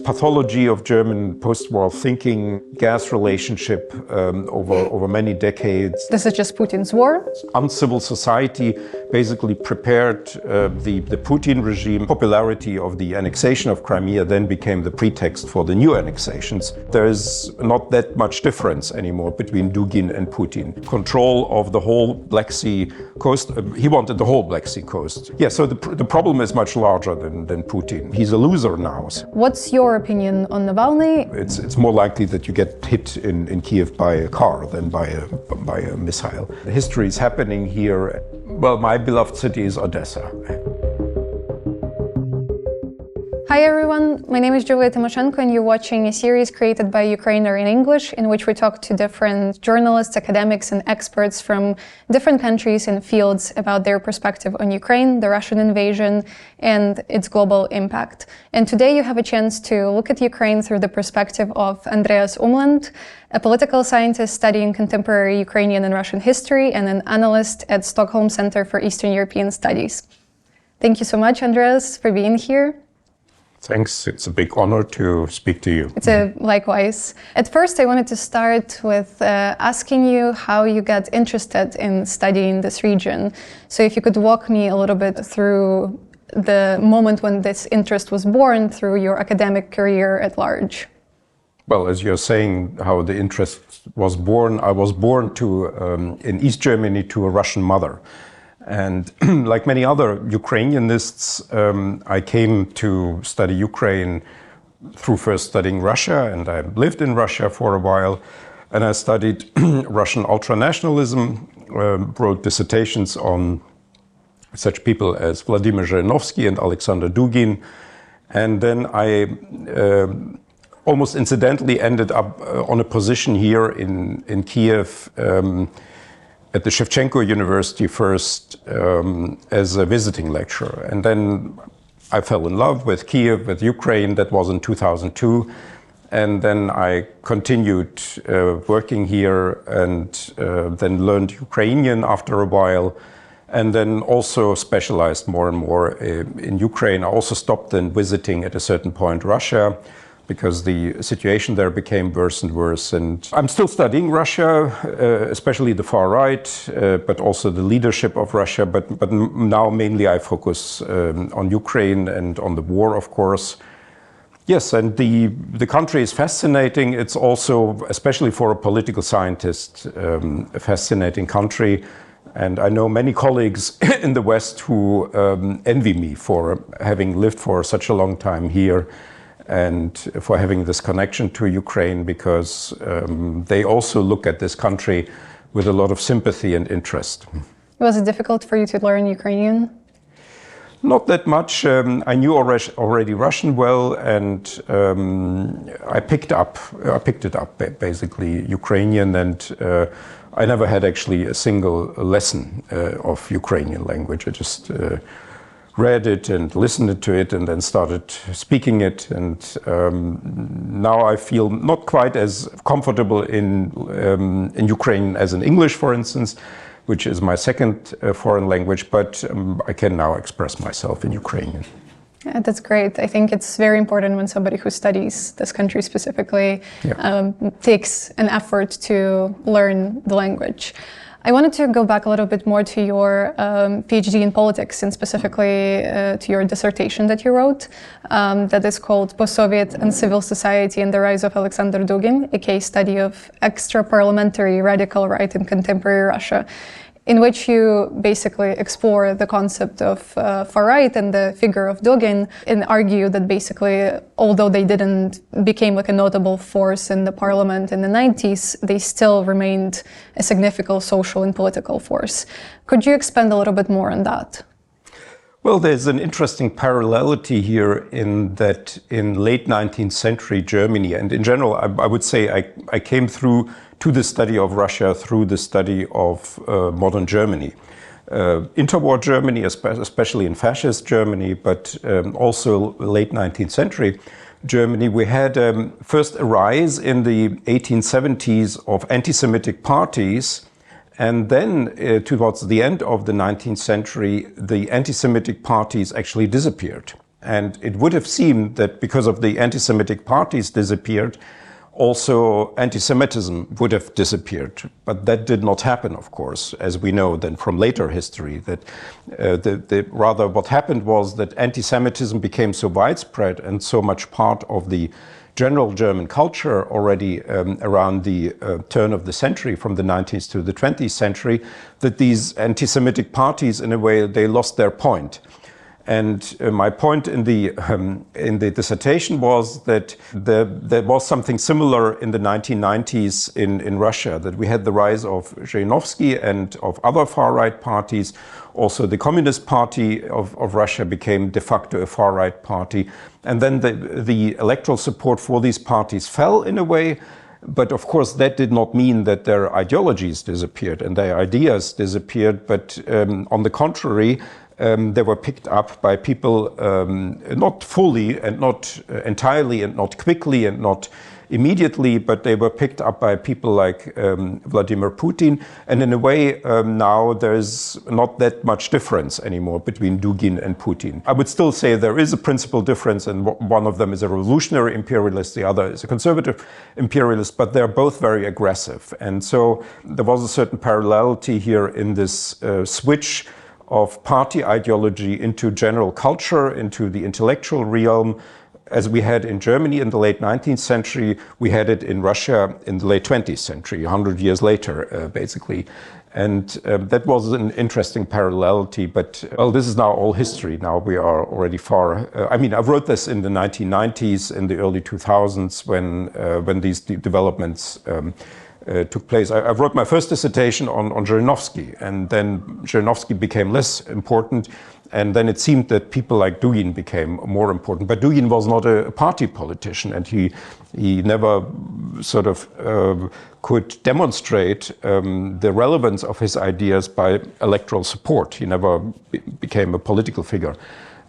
Pathology of German post-war thinking, gas relationship over many decades. This is just Putin's war? Uncivil society basically prepared the Putin regime. Popularity of the annexation of Crimea then became the pretext for the new annexations. There is not that much difference anymore between Dugin and Putin. Control of the whole Black Sea coast, he wanted the whole Black Sea coast. Yeah, so the problem is much larger than Putin. He's a loser now. What's your opinion on Navalny? It's more likely that you get hit in Kyiv by a car than by a missile. History is happening here. Well, my beloved city is Odessa. Hi everyone, my name is Julia Tymoshenko and you're watching a series created by Ukrainian in English in which we talk to different journalists, academics and experts from different countries and fields about their perspective on Ukraine, the Russian invasion and its global impact. And today you have a chance to look at Ukraine through the perspective of Andreas Umland, a political scientist studying contemporary Ukrainian and Russian history and an analyst at Stockholm Center for Eastern European Studies. Thank you so much, Andreas, for being here. Thanks. It's a big honor to speak to you. Likewise. At first, I wanted to start with asking you how you got interested in studying this region. So if you could walk me a little bit through the moment when this interest was born through your academic career at large. Well, as you're saying, how the interest was born, I was born in East Germany to a Russian mother. And like many other Ukrainianists, I came to study Ukraine through first studying Russia, and I lived in Russia for a while. And I studied Russian ultranationalism, wrote dissertations on such people as Vladimir Zhirinovsky and Alexander Dugin. And then I almost incidentally ended up on a position here in Kiev, at the Shevchenko University first as a visiting lecturer. And then I fell in love with Kiev, with Ukraine. That was in 2002. And then I continued working here and then learned Ukrainian after a while. And then also specialized more and more in Ukraine. I also stopped then visiting at a certain point Russia, because the situation there became worse and worse. And I'm still studying Russia, especially the far right, but also the leadership of Russia. But now mainly I focus on Ukraine and on the war, of course. Yes, and the country is fascinating. It's also, especially for a political scientist, a fascinating country. And I know many colleagues in the West who envy me for having lived for such a long time here, and for having this connection to Ukraine, because they also look at this country with a lot of sympathy and interest. Was it difficult for you to learn Ukrainian? Not that much. I knew already Russian well, and I picked it up basically Ukrainian, and I never had actually a single lesson of Ukrainian language. I just read it and listened to it and then started speaking it, and now I feel not quite as comfortable in Ukrainian as in English, for instance, which is my second foreign language, but I can now express myself in Ukrainian. Yeah, that's great. I think it's very important when somebody who studies this country specifically takes an effort to learn the language. I wanted to go back a little bit more to your PhD in politics, and specifically to your dissertation that you wrote that is called Post-Soviet and Civil Society and the Rise of Alexander Dugin, a case study of extra-parliamentary radical right in contemporary Russia, in which you basically explore the concept of far-right and the figure of Dugin, and argue that basically, although they didn't become like a notable force in the parliament in the 90s, they still remained a significant social and political force. Could you expand a little bit more on that? Well, there's an interesting parallelity here in that in late 19th century Germany, and in general, I would say I came through to the study of Russia through the study of modern Germany. Interwar Germany, especially in fascist Germany, but also late 19th century Germany, we had first a rise in the 1870s of anti-Semitic parties. And then towards the end of the 19th century, the anti-Semitic parties actually disappeared. And it would have seemed that because of the anti-Semitic parties disappeared, also anti-Semitism would have disappeared. But that did not happen, of course, as we know then from later history, that rather what happened was that anti-Semitism became so widespread and so much part of the general German culture already around the turn of the century, from the 19th to the 20th century, that these anti-Semitic parties, in a way, they lost their point. And my point in the dissertation was that there was something similar in the 1990s in Russia, that we had the rise of Zhirinovsky and of other far-right parties. Also, the Communist Party of Russia became de facto a far-right party. And then the electoral support for these parties fell in a way. But of course, that did not mean that their ideologies disappeared and their ideas disappeared. But on the contrary, they were picked up by people not fully and not entirely and not quickly and not immediately, but they were picked up by people like Vladimir Putin. And in a way, now there's not that much difference anymore between Dugin and Putin. I would still say there is a principal difference, and one of them is a revolutionary imperialist, the other is a conservative imperialist, but they're both very aggressive. And so there was a certain parallelity here in this switch of party ideology into general culture, into the intellectual realm. As we had in Germany in the late 19th century, we had it in Russia in the late 20th century, 100 years later, basically. And that was an interesting parallelity, but well, this is now all history. Now we are already far. I mean, I wrote this in the 1990s, in the early 2000s, when these developments took place. I wrote my first dissertation on Zhirinovsky, and then Zhirinovsky became less important, and then it seemed that people like Dugin became more important. But Dugin was not a party politician, and he never sort of could demonstrate the relevance of his ideas by electoral support. He never became a political figure.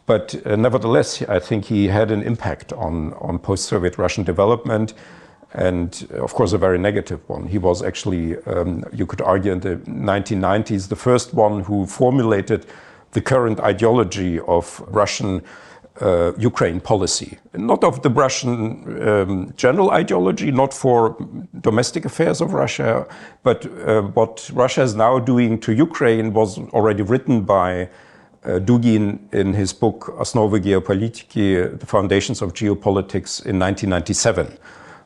But nevertheless, I think he had an impact on post-Soviet Russian development, and of course a very negative one. He was actually, you could argue in the 1990s, the first one who formulated the current ideology of Russian Ukraine policy. Not of the Russian general ideology, not for domestic affairs of Russia, but what Russia is now doing to Ukraine was already written by Dugin in his book Основы геополитики, The Foundations of Geopolitics in 1997.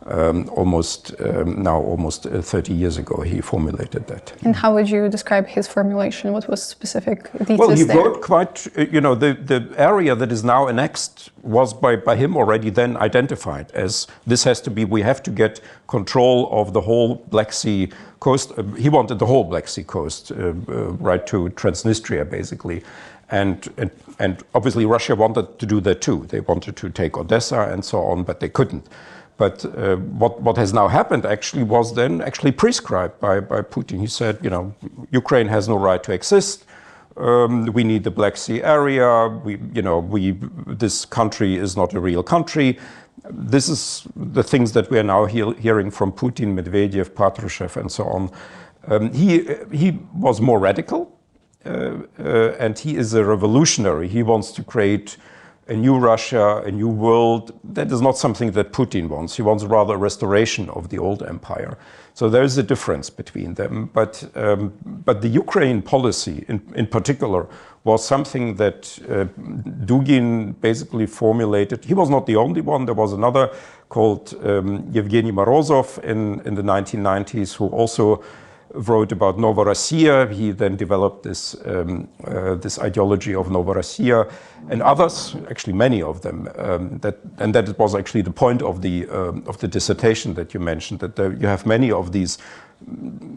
Almost 30 years ago, he formulated that. And how would you describe his formulation? What was specific thesis Well, he there? wrote quite, the area that is now annexed was by him already then identified as this has to be, we have to get control of the whole Black Sea coast. He wanted the whole Black Sea coast, right to Transnistria, basically. And obviously Russia wanted to do that too. They wanted to take Odessa and so on, but they couldn't. But what has now happened actually was then actually prescribed by Putin. He said, Ukraine has no right to exist. We need the Black Sea area. This country is not a real country. This is the things that we are now hearing from Putin, Medvedev, Patrushev, and so on. He was more radical, and he is a revolutionary. He wants to create a new Russia, a new world. That is not something that Putin wants. He wants rather a restoration of the old empire. So there is a difference between them. But the Ukraine policy in particular was something that Dugin basically formulated. He was not the only one. There was another called Yevgeny Morozov in the 1990s who also wrote about Novorossiya. He then developed this ideology of Novorossiya, and others, actually many of them. That was actually the point of the dissertation that you mentioned. That you have many of these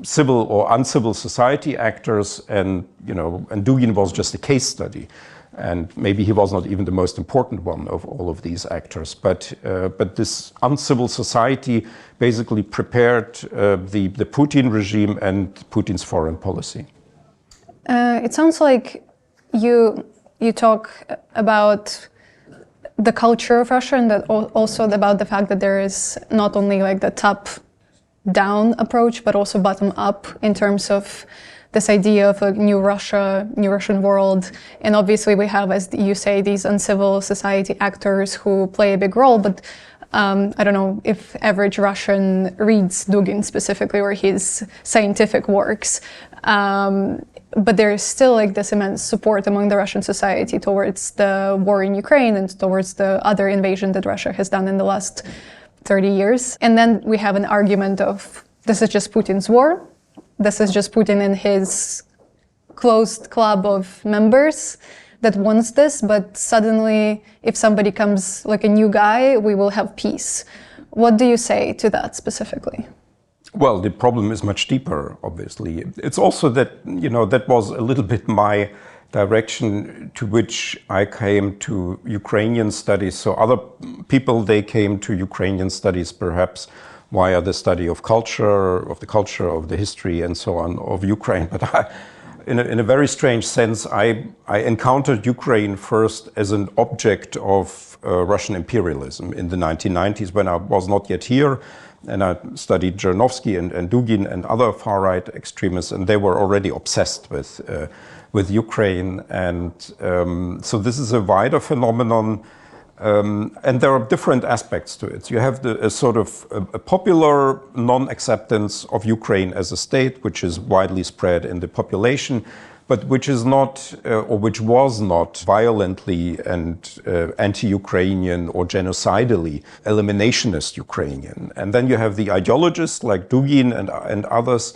civil or uncivil society actors, and Dugin was just a case study. And maybe he was not even the most important one of all of these actors. But this uncivil society basically prepared the Putin regime and Putin's foreign policy. It sounds like you talk about the culture of Russia, and that also about the fact that there is not only like the top-down approach, but also bottom-up in terms of this idea of a new Russia, new Russian world. And obviously we have, as you say, these uncivil society actors who play a big role, but I don't know if average Russian reads Dugin specifically or his scientific works. But there is still like this immense support among the Russian society towards the war in Ukraine and towards the other invasion that Russia has done in the last 30 years. And then we have an argument of this is just Putin's war. This is just Putin and his closed club of members that wants this. But suddenly, if somebody comes like a new guy, we will have peace. What do you say to that specifically? Well, the problem is much deeper, obviously. It's also that, that was a little bit my direction to which I came to Ukrainian studies. So other people, they came to Ukrainian studies perhaps via the study of the culture, of the history and so on of Ukraine. But in a very strange sense, I encountered Ukraine first as an object of Russian imperialism in the 1990s when I was not yet here. And I studied Zhirinovsky and Dugin and other far-right extremists, and they were already obsessed with Ukraine. And so this is a wider phenomenon, and there are different aspects to it. You have a sort of a popular non-acceptance of Ukraine as a state, which is widely spread in the population, but which is not, or which was not violently and anti-Ukrainian or genocidally eliminationist Ukrainian. And then you have the ideologists like Dugin and others.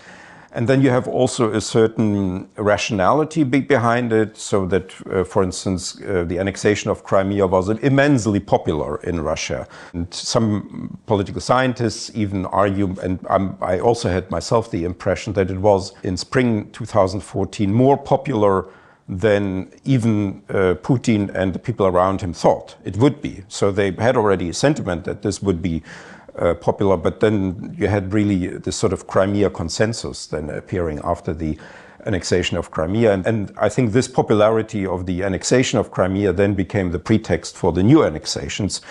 And then you have also a certain rationality behind it, so that, for instance, the annexation of Crimea was immensely popular in Russia. And some political scientists even argue, and I also had myself the impression that it was in spring 2014 more popular than even Putin and the people around him thought it would be. So they had already a sentiment that this would be popular, but then you had really this sort of Crimea consensus then appearing after the annexation of Crimea. And I think this popularity of the annexation of Crimea then became the pretext for the new annexations,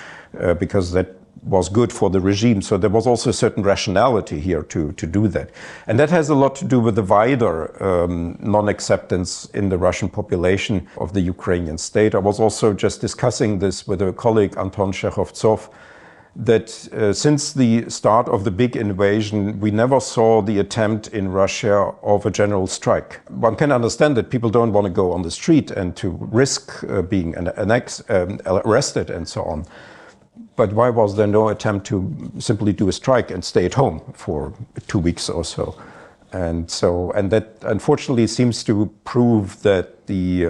because that was good for the regime. So there was also a certain rationality here to do that. And that has a lot to do with the wider non-acceptance in the Russian population of the Ukrainian state. I was also just discussing this with a colleague, Anton Shekhovtsov, that since the start of the big invasion, we never saw the attempt in Russia of a general strike. One can understand that people don't want to go on the street and to risk being arrested and so on. But why was there no attempt to simply do a strike and stay at home for 2 weeks or so? And that unfortunately seems to prove that the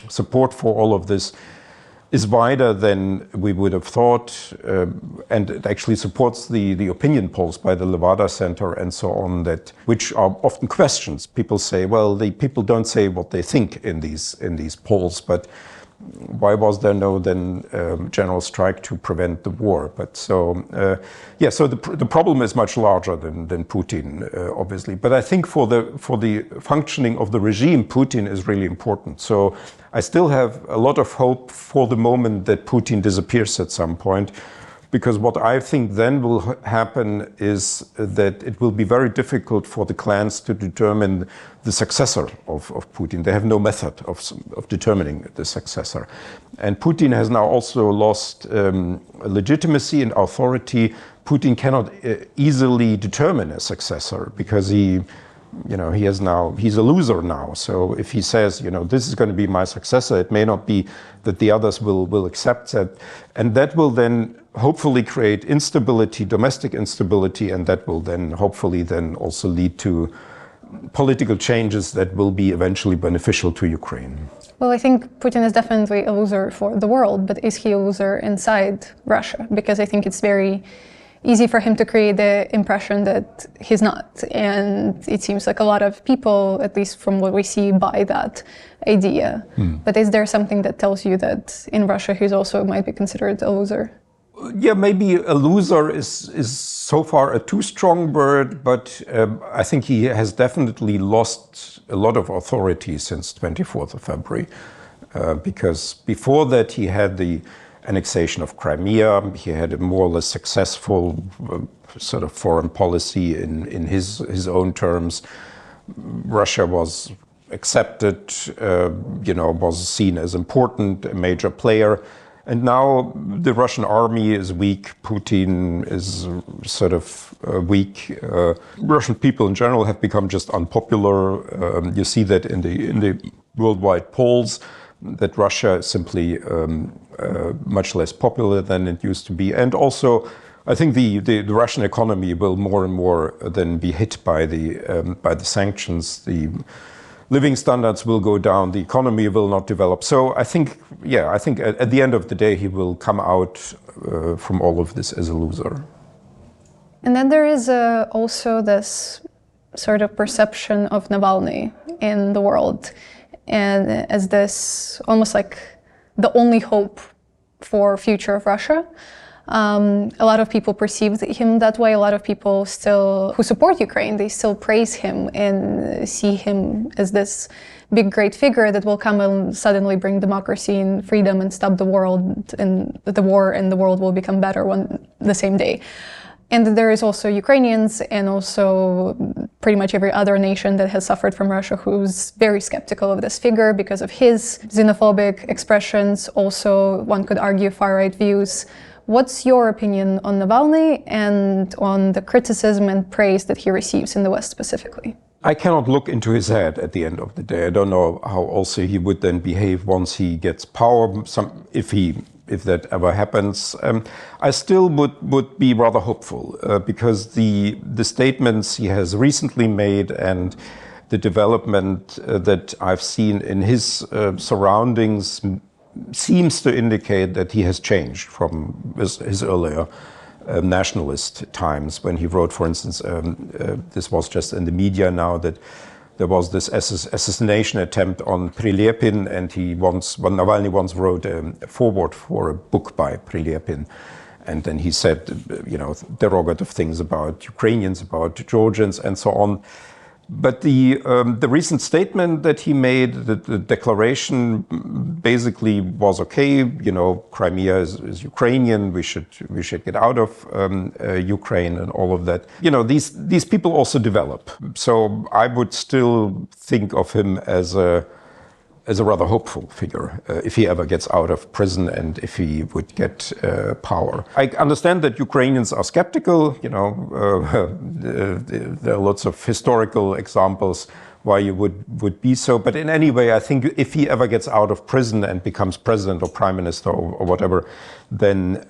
support for all of this is wider than we would have thought, and it actually supports the opinion polls by the Levada Center and so on, which are often questions. People say, well, the people don't say what they think in these polls, but why was there no then general strike to prevent the war? But so the problem is much larger than Putin, obviously. But I think for the functioning of the regime, Putin is really important. So I still have a lot of hope for the moment that Putin disappears at some point, because what I think then will happen is that it will be very difficult for the clans to determine the successor of Putin. They have no method of determining the successor. And Putin has now also lost legitimacy and authority. Putin cannot easily determine a successor because he's a loser now. So if he says, this is going to be my successor, it may not be that the others will accept that. And that will then hopefully create instability, domestic instability, and that will then hopefully then also lead to political changes that will be eventually beneficial to Ukraine. Well, I think Putin is definitely a loser for the world, but is he a loser inside Russia? Because I think it's very easy for him to create the impression that he's not. And it seems like a lot of people, at least from what we see, buy that idea. But is there something that tells you that in Russia he's also might be considered a loser? Yeah, maybe a loser is so far a too strong word, but I think he has definitely lost a lot of authority since 24th of February, because before that he had the annexation of Crimea, he had a more or less successful sort of foreign policy in his own terms. Russia was accepted, was seen as important, a major player. And now the Russian army is weak, Putin is sort of weak. Russian people in general have become just unpopular. You see that in the worldwide polls, that Russia is simply much less popular than it used to be. And also, I think the Russian economy will more and more then be hit by the sanctions. The living standards will go down, the economy will not develop. So I think at the end of the day, he will come out from all of this as a loser. And then there is also this sort of perception of Navalny in the world, and as this almost like the only hope for future of Russia. A lot of people perceive him that way. A lot of people still who support Ukraine, they still praise him and see him as this big, great figure that will come and suddenly bring democracy and freedom and stop the world and the war, and the world will become better the same day. And there is also Ukrainians and also pretty much every other nation that has suffered from Russia who's very skeptical of this figure because of his xenophobic expressions. Also, one could argue far-right views. What's your opinion on Navalny and on the criticism and praise that he receives in the West specifically? I cannot look into his head at the end of the day. I don't know how also he would then behave once he gets power, if that ever happens. I still would be rather hopeful because the statements he has recently made and the development that I've seen in his surroundings seems to indicate that he has changed from his earlier nationalist times when he wrote, for instance, this was just in the media now, that there was this assassination attempt on Prilepin, and Navalny once wrote a foreword for a book by Prilepin. And then he said, derogative things about Ukrainians, about Georgians, and so on. But the recent statement that he made, the declaration, basically was okay. Crimea is Ukrainian. We should get out of Ukraine and all of that. These people also develop. So I would still think of him as a rather hopeful figure if he ever gets out of prison and if he would get power. I understand that Ukrainians are skeptical. There are lots of historical examples why you would be so. But in any way, I think if he ever gets out of prison and becomes president or prime minister or whatever, then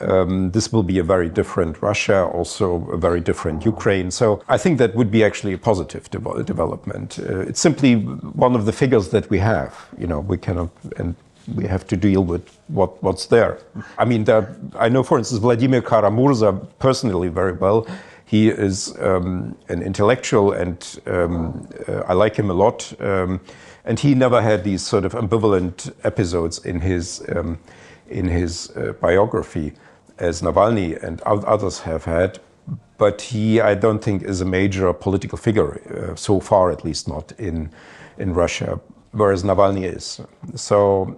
this will be a very different Russia, also a very different Ukraine. So I think that would be actually a positive development. It's simply one of the figures that we have. We cannot, and we have to deal with what's there. I mean, I know, for instance, Vladimir Kara-Murza personally very well. He is an intellectual, and I like him a lot. And he never had these sort of ambivalent episodes in his biography, as Navalny and others have had. But he, I don't think, is a major political figure so far, at least not in Russia, whereas Navalny is. So,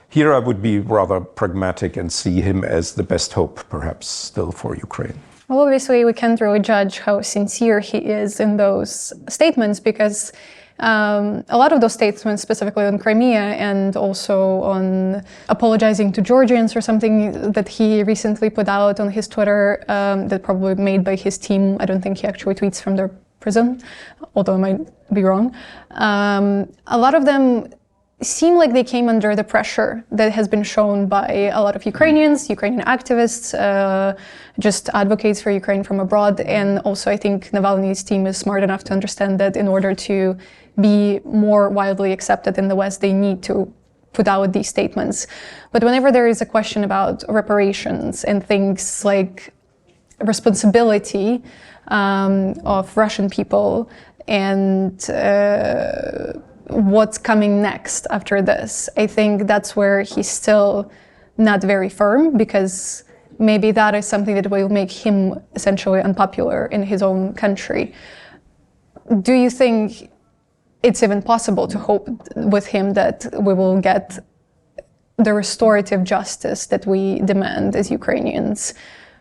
here I would be rather pragmatic and see him as the best hope, perhaps, still for Ukraine. Well, obviously, we can't really judge how sincere he is in those statements because a lot of those statements, specifically on Crimea and also on apologizing to Georgians or something that he recently put out on his Twitter, that probably made by his team. I don't think he actually tweets from their prison, although I might be wrong. A lot of them seem like they came under the pressure that has been shown by a lot of Ukrainians, Ukrainian activists, just advocates for Ukraine from abroad. And also I think Navalny's team is smart enough to understand that in order to be more widely accepted in the West, they need to put out these statements. But whenever there is a question about reparations and things like responsibility of Russian people and what's coming next after this, I think that's where he's still not very firm, because maybe that is something that will make him essentially unpopular in his own country. Do you think it's even possible to hope with him that we will get the restorative justice that we demand as Ukrainians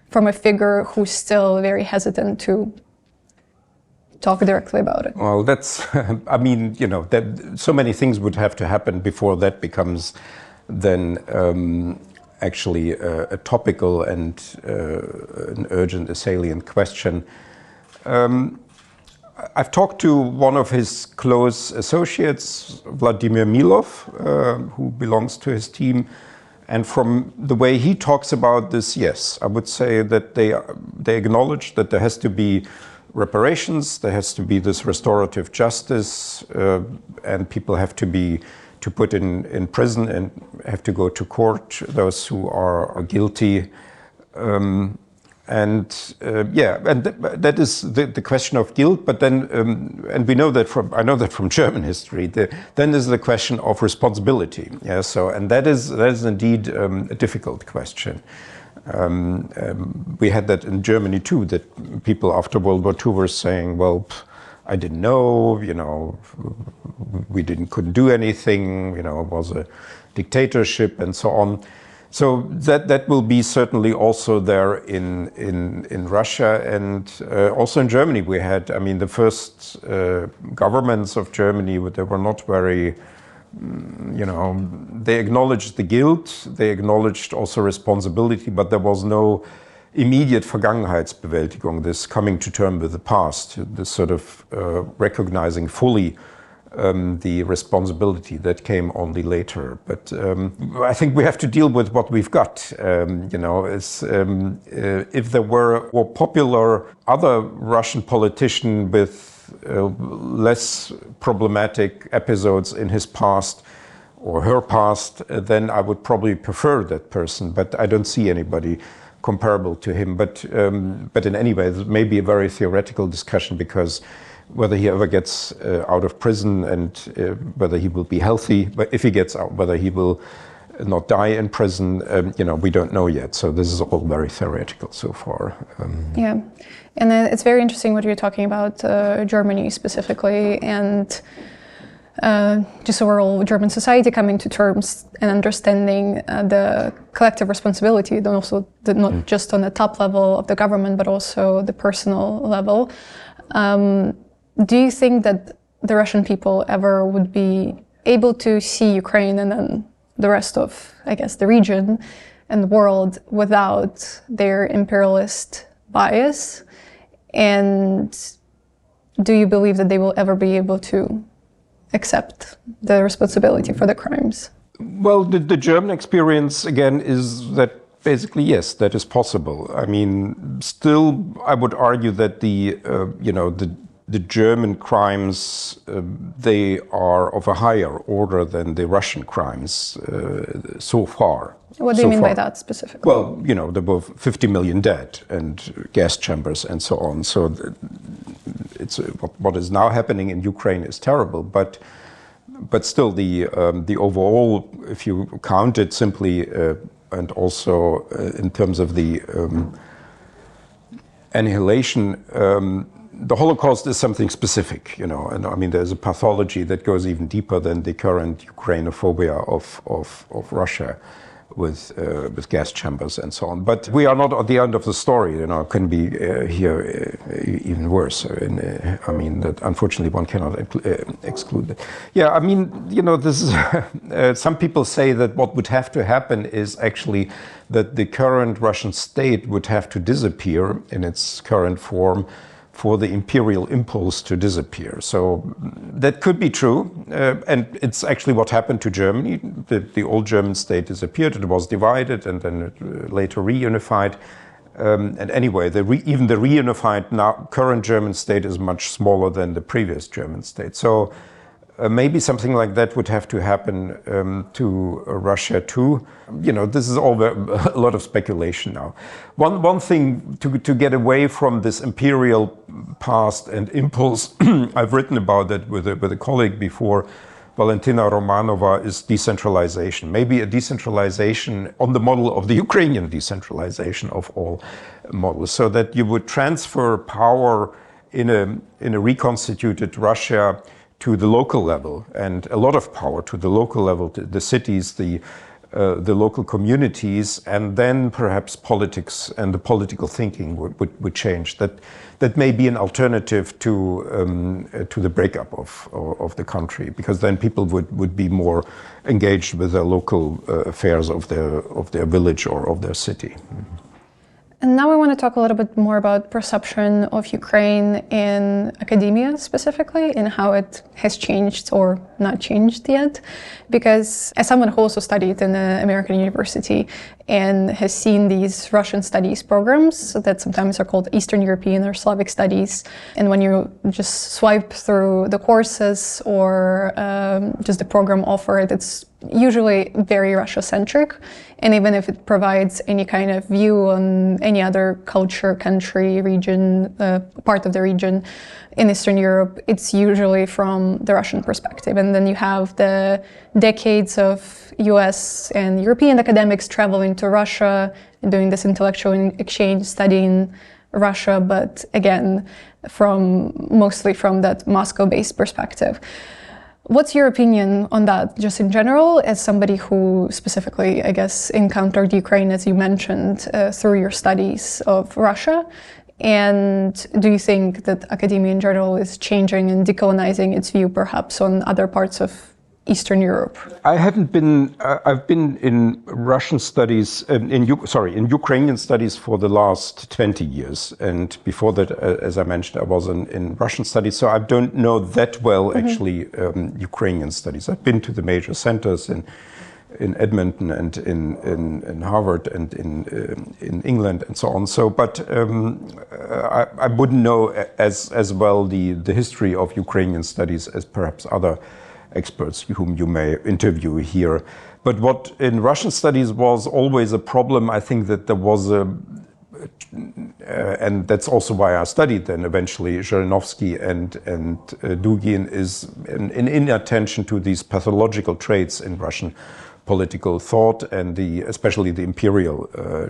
from a figure who's still very hesitant to talk directly about it? Well, that's, I mean, that so many things would have to happen before that becomes then actually a topical and an urgent, salient question. I've talked to one of his close associates, Vladimir Milov, who belongs to his team. And from the way he talks about this, yes, I would say that they acknowledge that there has to be reparations, there has to be this restorative justice, and people have to be put in prison and have to go to court, those who are guilty. That is the question of guilt. But then, and we know that I know that from German history. Then there's the question of responsibility. Yeah. So, and that is indeed a difficult question. We had that in Germany too. That people after World War II were saying, "Well, I didn't know. We couldn't do anything. It was a dictatorship and so on." So that will be certainly also there in Russia, and also in Germany. We had, I mean, the first governments of Germany, they were not very, they acknowledged the guilt, they acknowledged also responsibility, but there was no immediate Vergangenheitsbewältigung, this coming to terms with the past, this sort of recognizing fully the responsibility that came only later. But I think we have to deal with what we've got. If there were a more popular other Russian politician with less problematic episodes in his past or her past, then I would probably prefer that person. But I don't see anybody comparable to him. But in any way, it may be a very theoretical discussion, because whether he ever gets out of prison and whether he will be healthy, but if he gets out, whether he will not die in prison, we don't know yet. So this is all very theoretical so far. Yeah, and it's very interesting what you're talking about Germany specifically, and just overall German society coming to terms and understanding the collective responsibility, and also not just on the top level of the government, but also the personal level. Do you think that the Russian people ever would be able to see Ukraine and then the rest of, I guess, the region and the world without their imperialist bias? And do you believe that they will ever be able to accept the responsibility for the crimes? Well, the German experience, again, is that basically, yes, that is possible. I mean, still, I would argue that the German crimes, they are of a higher order than the Russian crimes so far. What do you mean by that specifically? Well, there were 50 million dead and gas chambers and so on. So what is now happening in Ukraine is terrible, but still the overall, if you count it simply, and also in terms of the annihilation, the Holocaust is something specific, and I mean, there's a pathology that goes even deeper than the current Ukrainophobia of Russia with gas chambers and so on. But we are not at the end of the story, it can be here even worse. I mean, that unfortunately one cannot exclude that. Yeah, I mean, this is, some people say that what would have to happen is actually that the current Russian state would have to disappear in its current form for the imperial impulse to disappear. So that could be true, and it's actually what happened to Germany. The old German state disappeared, it was divided, and then it later reunified. And anyway, even the reunified now current German state is much smaller than the previous German state. So maybe something like that would have to happen to Russia too. This is all a lot of speculation now. One thing to get away from this imperial past and impulse, I've written about that with a colleague before, Valentina Romanova, is decentralization. Maybe a decentralization on the model of the Ukrainian decentralization of all models, so that you would transfer power in a reconstituted Russia to the local level, and a lot of power to the local level, to the cities, the the local communities, and then perhaps politics and the political thinking would change. That may be an alternative to the breakup of the country, because then people would be more engaged with the local affairs of their village or of their city. And now I want to talk a little bit more about perception of Ukraine in academia specifically, and how it has changed or not changed yet. Because as someone who also studied in an American university and has seen these Russian studies programs that sometimes are called Eastern European or Slavic studies, and when you just swipe through the courses or just the program offered, it's usually very Russia-centric. And even if it provides any kind of view on any other culture, country, region, part of the region in Eastern Europe, it's usually from the Russian perspective. And then you have the decades of US and European academics traveling to Russia, doing this intellectual exchange, studying Russia, but again, mostly from that Moscow-based perspective. What's your opinion on that, just in general, as somebody who specifically, I guess, encountered Ukraine, as you mentioned, through your studies of Russia? And do you think that academia in general is changing and decolonizing its view, perhaps, on other parts of Eastern Europe? I've been in Russian studies, in Ukrainian studies for the last 20 years. And before that, as I mentioned, I was in Russian studies. So I don't know that well, actually, Ukrainian studies. I've been to the major centers in Edmonton and in Harvard and in England and so on. So, but I wouldn't know as well the history of Ukrainian studies as perhaps other experts whom you may interview here. But what in Russian studies was always a problem, I think that there was and that's also why I studied then eventually Zhirinovsky and Dugin, is an inattention to these pathological traits in Russian political thought, and especially the imperial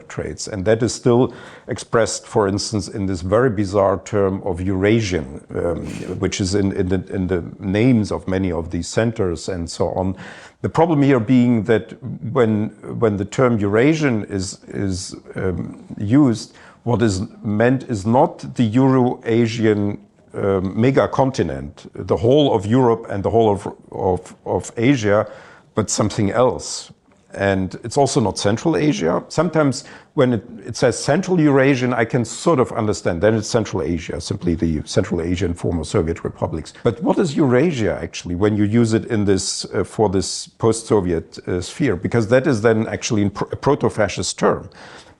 traits. And that is still expressed, for instance, in this very bizarre term of Eurasian, which is in the names of many of these centers and so on. The problem here being that when the term Eurasian is used, what is meant is not the Euro-Asian mega-continent, the whole of Europe and the whole of Asia, but something else. And it's also not Central Asia. Sometimes when it says Central Eurasian, I can sort of understand. Then it's Central Asia, simply the Central Asian former Soviet republics. But what is Eurasia actually when you use it in this for this post-Soviet sphere? Because that is then actually a proto-fascist term.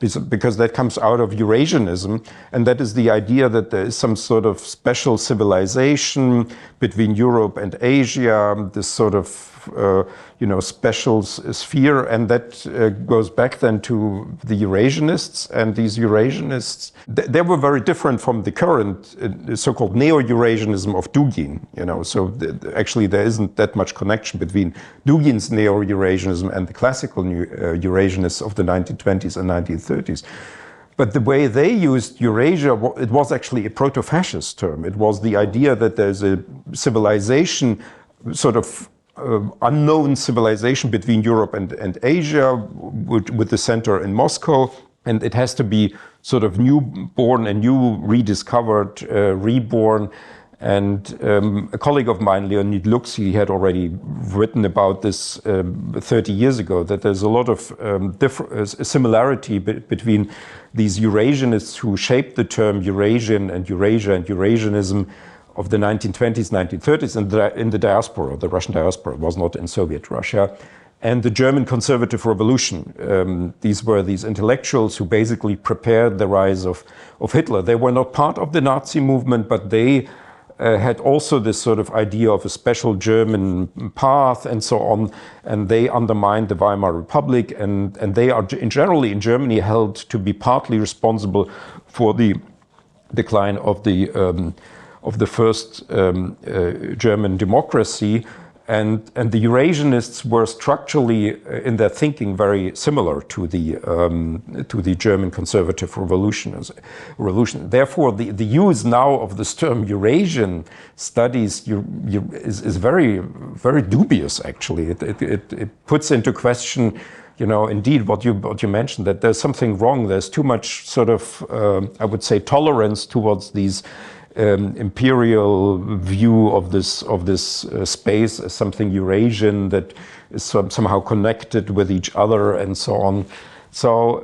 Because that comes out of Eurasianism, and that is the idea that there is some sort of special civilization between Europe and Asia, this sort of special sphere, and that goes back then to the Eurasianists. And these Eurasianists, they were very different from the current so-called neo-Eurasianism of Dugin. So actually there isn't that much connection between Dugin's neo-Eurasianism and the classical Eurasianists of the 1920s and 1930s. But the way they used Eurasia, it was actually a proto-fascist term. It was the idea that there's a civilization, sort of unknown civilization between Europe and Asia, with the center in Moscow, and it has to be sort of newborn and rediscovered, reborn. And a colleague of mine, Leonid Lux, he had already written about this 30 years ago, that there's a lot of similarity between these Eurasianists who shaped the term Eurasian and Eurasia and Eurasianism of the 1920s, 1930s, and in the diaspora, the Russian diaspora, was not in Soviet Russia, and the German conservative revolution. These were these intellectuals who basically prepared the rise of Hitler. They were not part of the Nazi movement, but they had also this sort of idea of a special German path and so on, and they undermined the Weimar Republic, and they are generally in Germany held to be partly responsible for the decline of the first German democracy. And the Eurasianists were structurally in their thinking very similar to the German conservative revolution. Therefore, the use now of this term Eurasian studies is very, very dubious. Actually, it puts into question, indeed what you mentioned, that there's something wrong. There's too much sort of, I would say, tolerance towards these imperial view of this space as something Eurasian that is somehow connected with each other and so on. So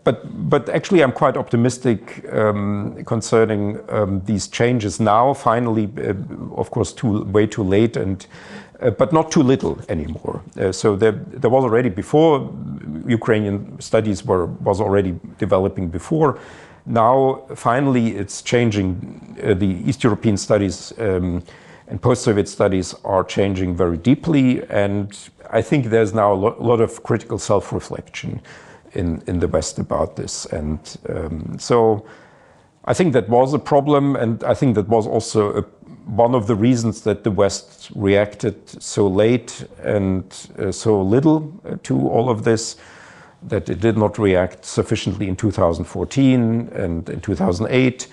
but actually I'm quite optimistic concerning these changes now. Finally, of course, way too late, and but not too little anymore. So there was already before, Ukrainian studies was already developing before. Now, finally, it's changing. The East European studies and post-Soviet studies are changing very deeply, and I think there's now a lot of critical self-reflection in the West about this. And so I think that was a problem, and I think that was also one of the reasons that the West reacted so late and so little to all of this, that it did not react sufficiently in 2014 and in 2008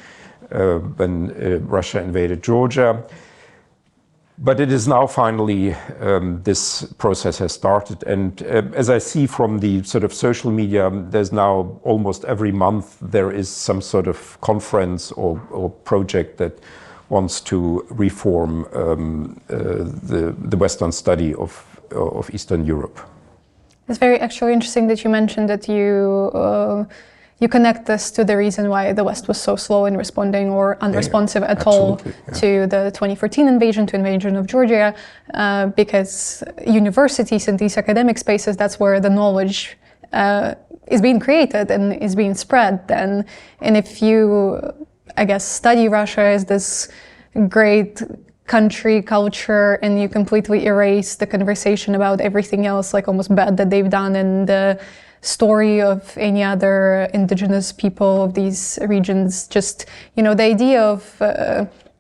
when Russia invaded Georgia. But it is now finally, this process has started. And as I see from the sort of social media, there's now almost every month there is some sort of conference or project that wants to reform the Western study of Eastern Europe. It's very actually interesting that you mentioned that you connect this to the reason why the West was so slow in responding or unresponsive at all to the 2014 invasion of Georgia, because universities and these academic spaces, that's where the knowledge is being created and is being spread then. And if you, I guess, study Russia as this great country, culture, and you completely erase the conversation about everything else, like almost bad that they've done, and the story of any other indigenous people of these regions, just, the idea of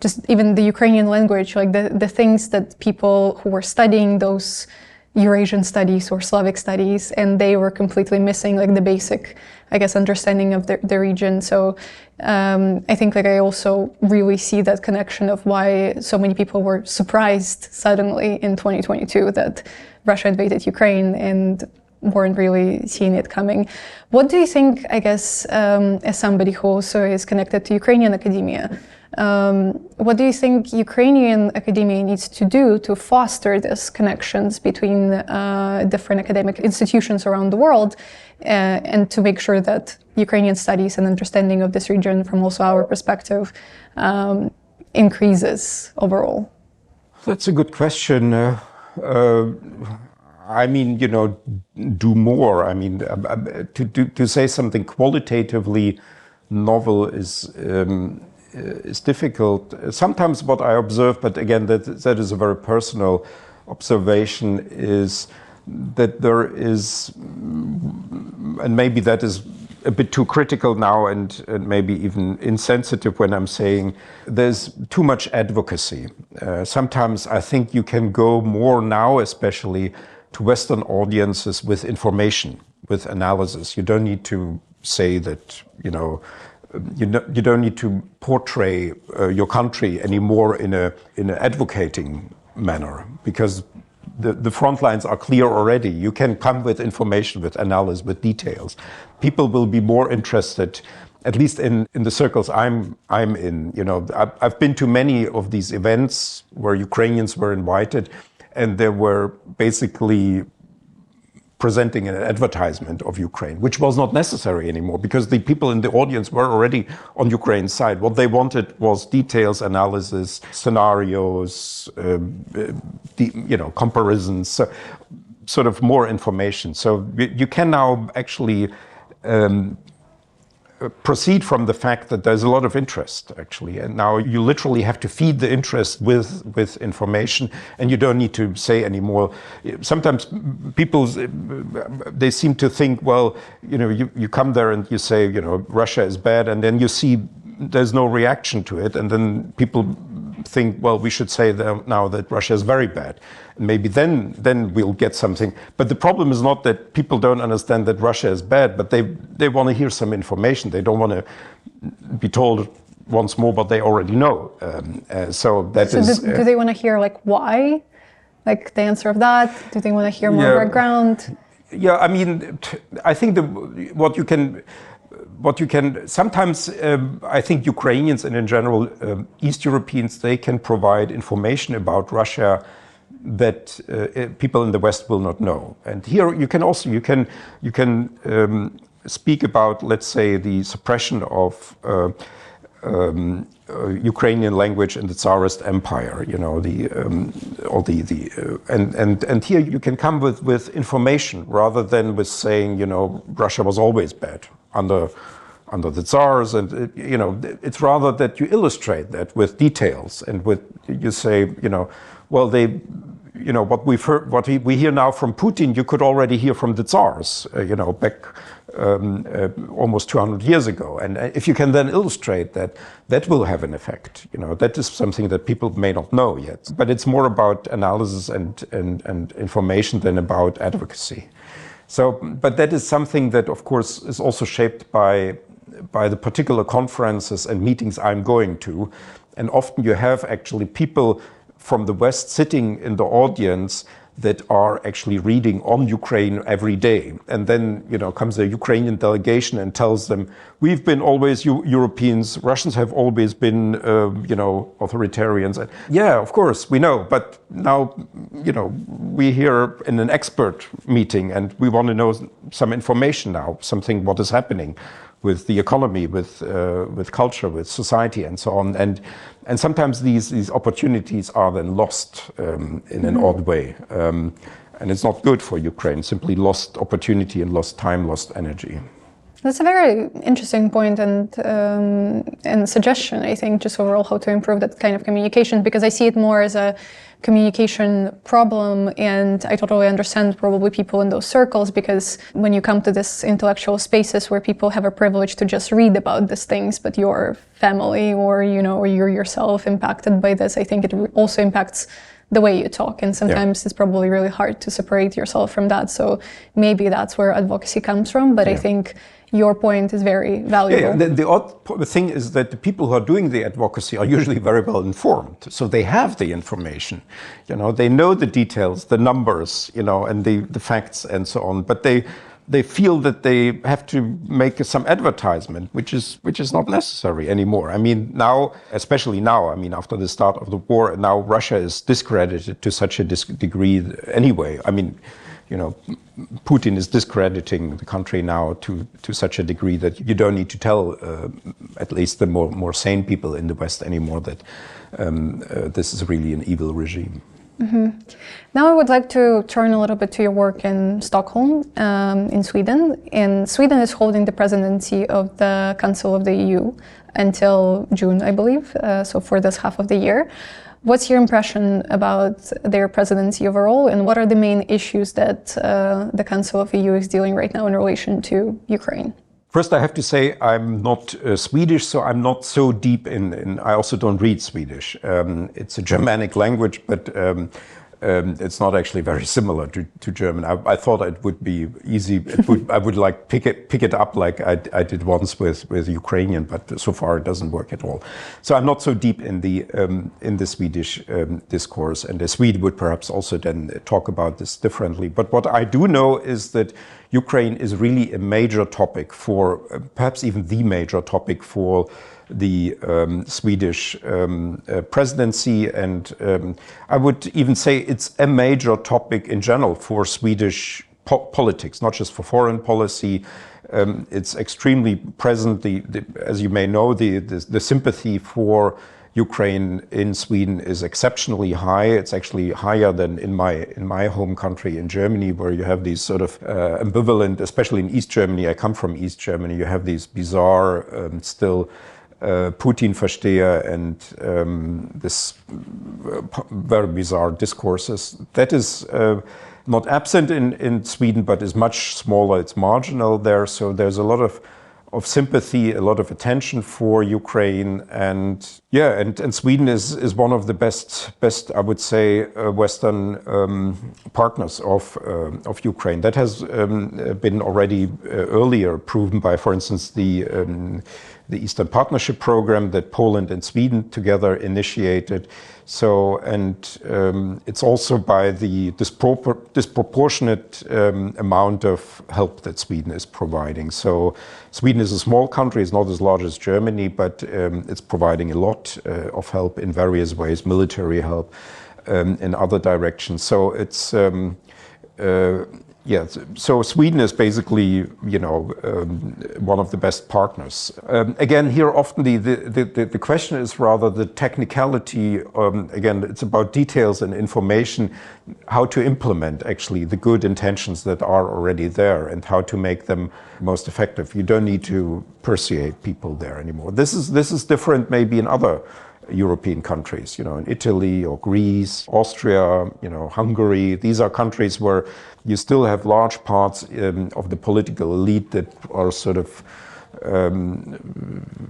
just even the Ukrainian language, like the things that people who were studying those Eurasian studies or Slavic studies, and they were completely missing like the basic, I guess, understanding of the region. So I think I also really see that connection of why so many people were surprised suddenly in 2022 that Russia invaded Ukraine and weren't really seeing it coming. What do you think, I guess, as somebody who also is connected to Ukrainian academia, what do you think Ukrainian academia needs to do to foster these connections between different academic institutions around the world, and to make sure that Ukrainian studies and understanding of this region from also our perspective increases overall? That's a good question. I mean, do more. I mean, to say something qualitatively novel is difficult. Sometimes what I observe, but again, that is a very personal observation, is that there is, and maybe that is a bit too critical now and maybe even insensitive when I'm saying there's too much advocacy. Sometimes I think you can go more now, especially to Western audiences, with information, with analysis. You don't need to say that, you don't need to portray your country anymore in an advocating manner, because the front lines are clear already. You can come with information, with analysis, with details. People will be more interested, at least in the circles I'm in. I've been to many of these events where Ukrainians were invited, and they were basically presenting an advertisement of Ukraine, which was not necessary anymore because the people in the audience were already on Ukraine's side. What they wanted was details, analysis, scenarios, comparisons, sort of more information. So you can now actually proceed from the fact that there's a lot of interest, actually. And now you literally have to feed the interest with information, and you don't need to say anymore. Sometimes people, they seem to think, well, you come there and you say, Russia is bad, and then you see there's no reaction to it, and then people think, well, we should say now that Russia is very bad. Maybe then we'll get something. But the problem is not that people don't understand that Russia is bad, but they want to hear some information. They don't want to be told once more what they already know. Do they want to hear like why? Like the answer of that? Do they want to hear more background? Yeah, I mean, I think what you can sometimes, I think Ukrainians and in general East Europeans, they can provide information about Russia that people in the West will not know. And here you can speak about, let's say, the suppression of Ukrainian language in the Tsarist Empire, and here you can come with information rather than with saying, Russia was always bad under the Tsars, and it's rather that you illustrate that with details and you say, well, what we've heard, we hear now from Putin, you could already hear from the Tsars, back almost 200 years ago. And if you can then illustrate that, that will have an effect. That is something that people may not know yet. But it's more about analysis and information than about advocacy. But that is something that, of course, is also shaped by the particular conferences and meetings I'm going to. And often you have actually people from the West sitting in the audience that are actually reading on Ukraine every day. And then, comes a Ukrainian delegation and tells them, we've been always Europeans, Russians have always been, authoritarians. And, yeah, of course, we know, but now, we're here in an expert meeting and we want to know some information now, what is happening with the economy, with culture, with society, and so on. And sometimes these opportunities are then lost in an odd way. And it's not good for Ukraine, simply lost opportunity and lost time, lost energy. That's a very interesting point and suggestion, I think, just overall how to improve that kind of communication, because I see it more as a communication problem, and I totally understand probably people in those circles, because when you come to this intellectual spaces where people have a privilege to just read about these things, but your family or you're yourself impacted by this, I think it also impacts the way you talk, and sometimes it's probably really hard to separate yourself from that. So maybe that's where advocacy comes from, but I think your point is very valuable. Yeah, the odd thing is that the people who are doing the advocacy are usually very well informed. So they have the information, they know the details, the numbers, and the facts and so on. But they feel that they have to make some advertisement, which is not necessary anymore. I mean, now, especially now, after the start of the war, now Russia is discredited to such a degree anyway. I mean, Putin is discrediting the country now to such a degree that you don't need to tell at least the more sane people in the West anymore that this is really an evil regime. Mm-hmm. Now I would like to turn a little bit to your work in Stockholm, in Sweden. And Sweden is holding the presidency of the Council of the EU until June, I believe, so for this half of the year. What's your impression about their presidency overall, and what are the main issues that the Council of the EU is dealing right now in relation to Ukraine? First, I have to say I'm not Swedish, so I'm not so deep in I also don't read Swedish. It's a Germanic language, but it's not actually very similar to German. I thought it would be easy. I would like pick it up like I did once with Ukrainian, but so far it doesn't work at all. So I'm not so deep in the Swedish discourse, and a Swede would perhaps also then talk about this differently. But what I do know is that Ukraine is really a major topic for, perhaps even the major topic for the Swedish presidency, and I would even say it's a major topic in general for Swedish politics, not just for foreign policy. It's extremely present. As you may know, the sympathy for Ukraine in Sweden is exceptionally high. It's actually higher than in my home country in Germany, where you have these sort of ambivalent, especially in East Germany. I come from East Germany. You have these bizarre, still Putin-Versteher and this very bizarre discourses. That is not absent in Sweden, but is much smaller. It's marginal there. So there's a lot of sympathy, a lot of attention for Ukraine. And Yeah, and Sweden is one of the best I would say Western partners of Ukraine. That has been already earlier proven by, for instance, the Eastern Partnership Program that Poland and Sweden together initiated. So, and it's also by the disproportionate amount of help that Sweden is providing. So Sweden is a small country, it's not as large as Germany, but it's providing a lot of help in various ways, military help in other directions. So it's yeah, so Sweden is basically, you know, one of the best partners. Again, here often the question is rather the technicality. Again, it's about details and information, how to implement actually the good intentions that are already there and how to make them most effective. You don't need to persuade people there anymore. This is different maybe in other European countries, you know, in Italy or Greece, Austria, you know, Hungary. These are countries where you still have large parts of the political elite that are sort of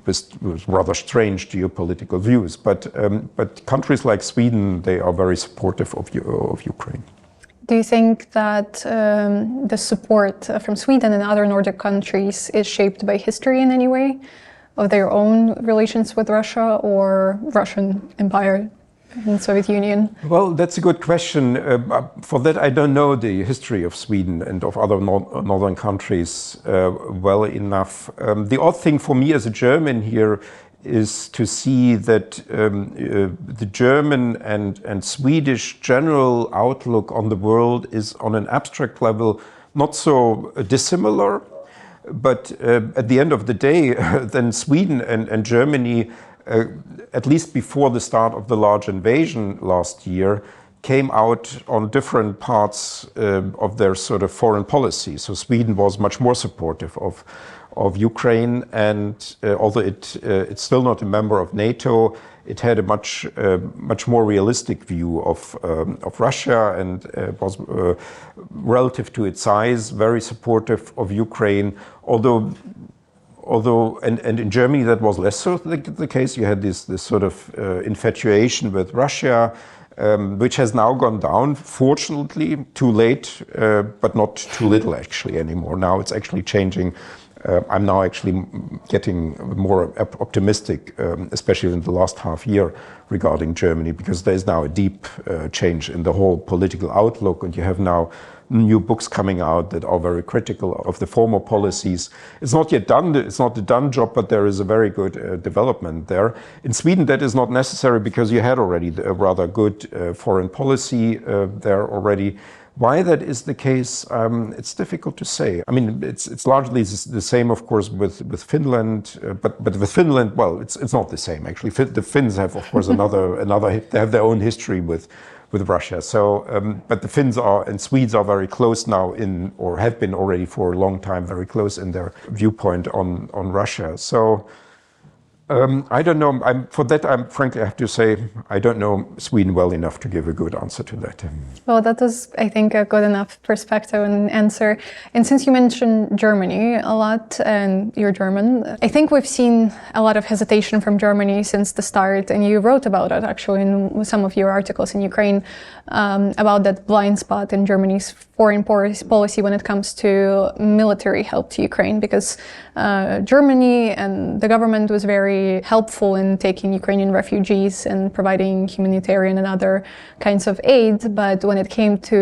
with rather strange geopolitical views. But countries like Sweden, they are very supportive of Ukraine. Do you think that the support from Sweden and other Nordic countries is shaped by history in any way? Of their own relations with Russia or Russian Empire and Soviet Union? Well, that's a good question. For that, I don't know the history of Sweden and of other northern countries well enough. The odd thing for me as a German here is to see that the German and Swedish general outlook on the world is on an abstract level not so dissimilar. But at the end of the day, then Sweden and Germany, at least before the start of the large invasion last year, came out on different parts of their sort of foreign policy. So Sweden was much more supportive of Ukraine, and although it's still not a member of NATO, it had a much more realistic view of Russia and was relative to its size very supportive of Ukraine. Although in Germany that was less so the case. You had this sort of infatuation with Russia, which has now gone down, fortunately, too late, but not too little actually anymore. Now it's actually changing. I'm now actually getting more optimistic, especially in the last half year regarding Germany, because there is now a deep change in the whole political outlook, and you have now new books coming out that are very critical of the former policies. It's not yet done, it's not a done job, but there is a very good development there. In Sweden, that is not necessary because you had already a rather good foreign policy there already. Why that is the case, it's difficult to say. I mean, it's largely the same, of course, with Finland, but with Finland, well, it's not the same actually. The Finns have, of course, they have their own history with Russia. So, but the Finns and Swedes are very close now or have been already for a long time, very close in their viewpoint on Russia. So. I don't know. Frankly, I have to say, I don't know Sweden well enough to give a good answer to that. Well, that was, I think, a good enough perspective and answer. And since you mentioned Germany a lot, and you're German, I think we've seen a lot of hesitation from Germany since the start, and you wrote about it actually in some of your articles in Ukraine, about that blind spot in Germany's foreign policy when it comes to military help to Ukraine, because Germany and the government was very helpful in taking Ukrainian refugees and providing humanitarian and other kinds of aid. But when it came to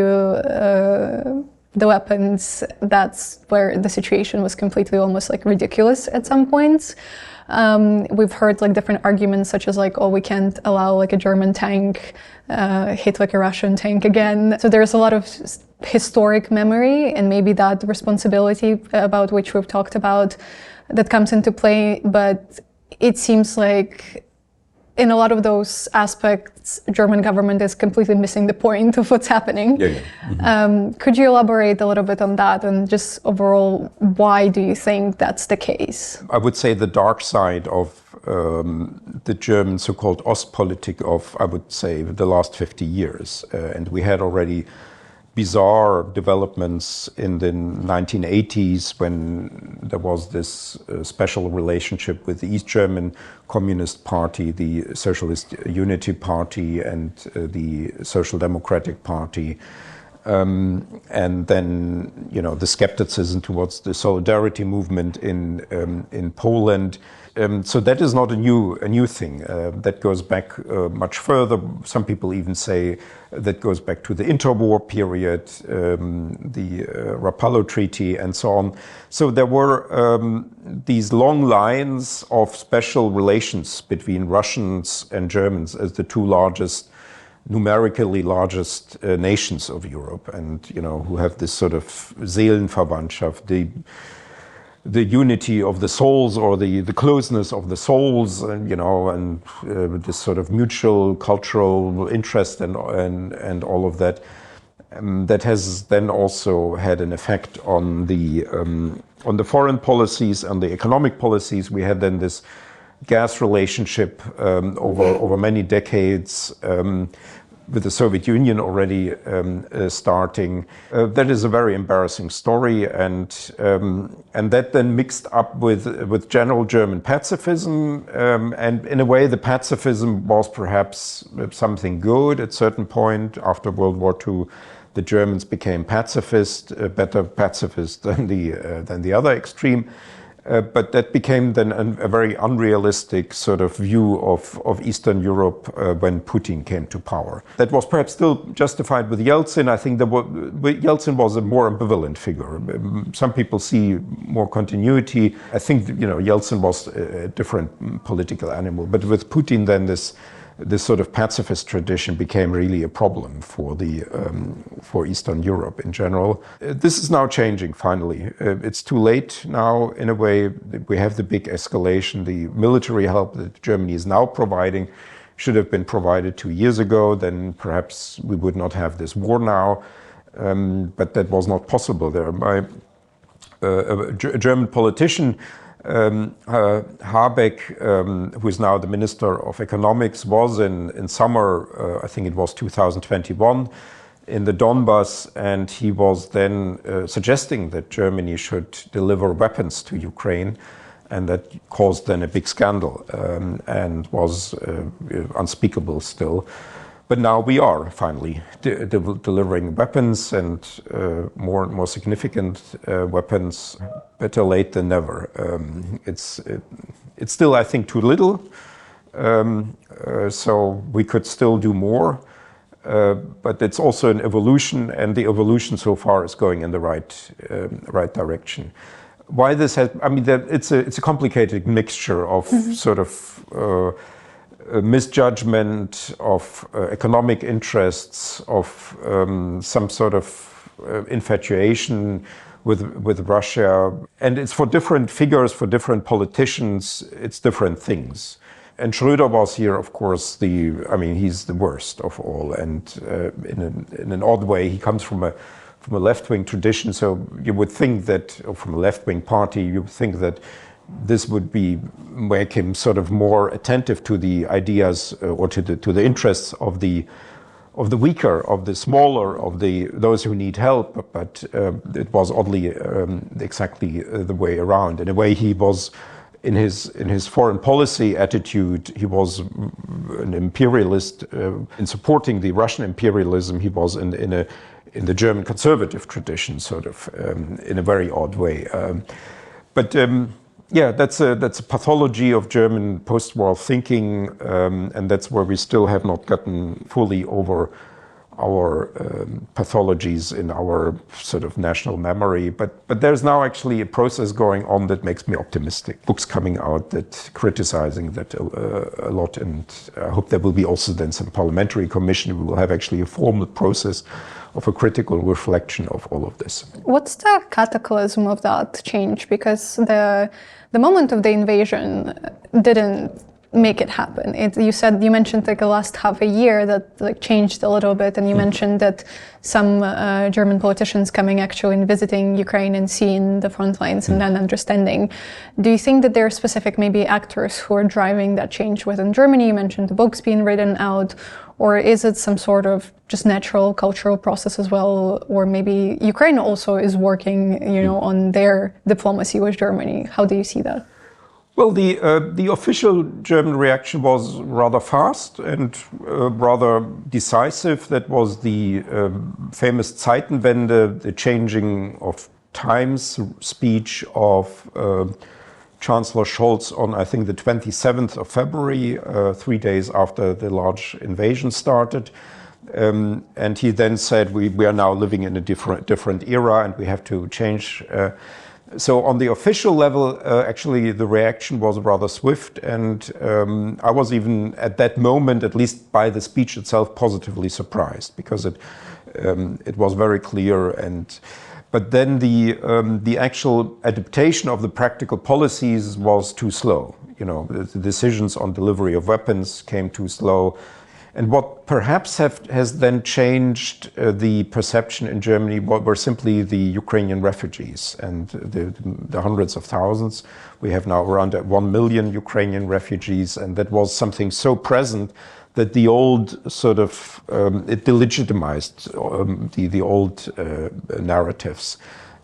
the weapons, that's where the situation was completely almost like ridiculous at some points. We've heard like different arguments such as like, oh, we can't allow like a German tank hit like a Russian tank again. So there's a lot of historic memory and maybe that responsibility about which we've talked about that comes into play. But it seems like in a lot of those aspects, German government is completely missing the point of what's happening. Yeah. Mm-hmm. Could you elaborate a little bit on that and just overall, why do you think that's the case? I would say the dark side of the German so-called Ostpolitik of, I would say, the last 50 years. And we had already bizarre developments in the 1980s when there was this special relationship with the East German Communist Party, the Socialist Unity Party, and the Social Democratic Party. And then, the skepticism towards the solidarity movement in Poland. So that is not a new thing. That goes back much further. Some people even say that goes back to the interwar period, the Rapallo Treaty, and so on. So there were these long lines of special relations between Russians and Germans as the two numerically largest nations of Europe, and who have this sort of Seelenverwandtschaft, the unity of the souls, or the closeness of the souls, and this sort of mutual cultural interest and all of that. That has then also had an effect on the foreign policies and the economic policies. We had then this gas relationship over many decades, with the Soviet Union already starting. That is a very embarrassing story, and that then mixed up with general German pacifism, and in a way the pacifism was perhaps something good at a certain point. After World War II, the Germans became pacifist, better pacifist than the other extreme. But that became then a very unrealistic sort of view of Eastern Europe when Putin came to power. That was perhaps still justified with Yeltsin. I think Yeltsin was a more ambivalent figure. Some people see more continuity. I think Yeltsin was a different political animal. But with Putin, then this sort of pacifist tradition became really a problem for Eastern Europe in general. This is now changing finally. It's too late now in a way. We have the big escalation. The military help that Germany is now providing should have been provided 2 years ago. Then perhaps we would not have this war now. But that was not possible. A German politician, Habeck, who is now the Minister of Economics, was in summer, I think it was 2021, in the Donbass, and he was then suggesting that Germany should deliver weapons to Ukraine, and that caused then a big scandal and was unspeakable still. But now we are finally delivering weapons, and more and more significant weapons. Better late than never. It's still, I think, too little. So we could still do more. But it's also an evolution, and the evolution so far is going in the right direction. Why this has? I mean, it's a complicated mixture of sort of misjudgment, of economic interests, of some sort of infatuation with Russia. And it's for different figures, for different politicians, it's different things. And Schröder was here, of course, he's the worst of all. And in an odd way, he comes from a left-wing tradition. So you would think that, or from a left-wing party, you would think that this would make him sort of more attentive to the ideas or to the interests of the weaker, of the smaller, of those who need help. But it was oddly exactly the way around. In a way, he was in his foreign policy attitude, he was an imperialist. In supporting the Russian imperialism, he was in the German conservative tradition, sort of in a very odd way. Yeah, that's a pathology of German post-war thinking, and that's where we still have not gotten fully over our pathologies in our sort of national memory. But there's now actually a process going on that makes me optimistic. Books coming out that criticizing that a lot, and I hope there will be also then some parliamentary commission. We will have actually a formal process of a critical reflection of all of this. What's the cataclysm of that change? Because the moment of the invasion didn't make it happen? You mentioned like the last half a year that like changed a little bit, and you mentioned that some German politicians coming actually and visiting Ukraine and seeing the front lines and then understanding. Do you think that there are specific maybe actors who are driving that change within Germany? You mentioned the books being written out, or is it some sort of just natural cultural process as well? Or maybe Ukraine also is working, on their diplomacy with Germany. How do you see that? Well, the official German reaction was rather fast and rather decisive. That was the famous Zeitenwende, the changing of times speech of Chancellor Scholz on, I think, the 27th of February, 3 days after the large invasion started. And he then said, we are now living in a different era and we have to change. So on the official level, actually, the reaction was rather swift. And I was even at that moment, at least by the speech itself, positively surprised because it was very clear. But then the actual adaptation of the practical policies was too slow. The decisions on delivery of weapons came too slow. And what perhaps has then changed the perception in Germany were simply the Ukrainian refugees and the hundreds of thousands. We have now around 1 million Ukrainian refugees, and that was something so present that the old sort of, it delegitimized the old narratives.